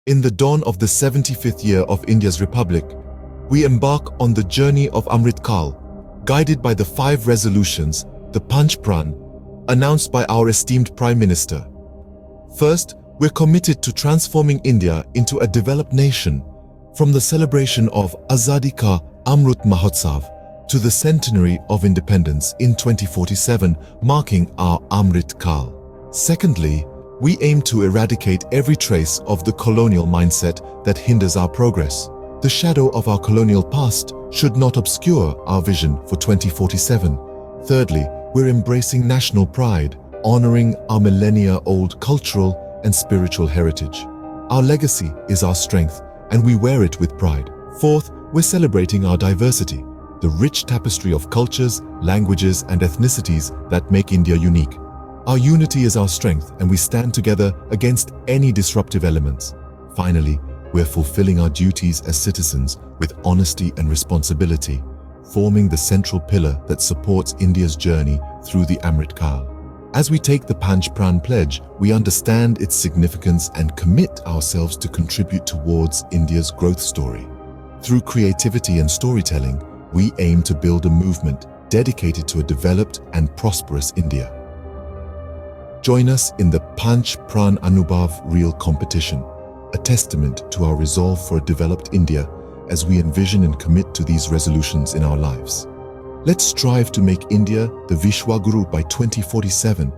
In the dawn of the 75th year of India's Republic, we embark on the journey of Amrit Kaal, guided by the 5 resolutions, the Panch Pran, announced by our esteemed Prime Minister. First, we're committed to transforming India into a developed nation, from the celebration of Azadi Ka Amrit Mahotsav to the centenary of independence in 2047, marking our Amrit Kaal. Secondly, we aim to eradicate every trace of the colonial mindset that hinders our progress. The shadow of our colonial past should not obscure our vision for 2047. Thirdly, we're embracing national pride, honoring our millennia-old cultural and spiritual heritage. Our legacy is our strength, and we wear it with pride. Fourth, we're celebrating our diversity, the rich tapestry of cultures, languages, and ethnicities that make India unique. Our unity is our strength, and we stand together against any disruptive elements. Finally, we're fulfilling our duties as citizens with honesty and responsibility, forming the central pillar that supports India's journey through the Amrit Kaal. As we take the Panch Pran pledge, we understand its significance and commit ourselves to contribute towards India's growth story. Through creativity and storytelling, we aim to build a movement dedicated to a developed and prosperous India. Join us in the Panch Pran Anubhav Reel competition, a testament to our resolve for a developed India as we envision and commit to these resolutions in our lives. Let's strive to make India the Vishwaguru by 2047,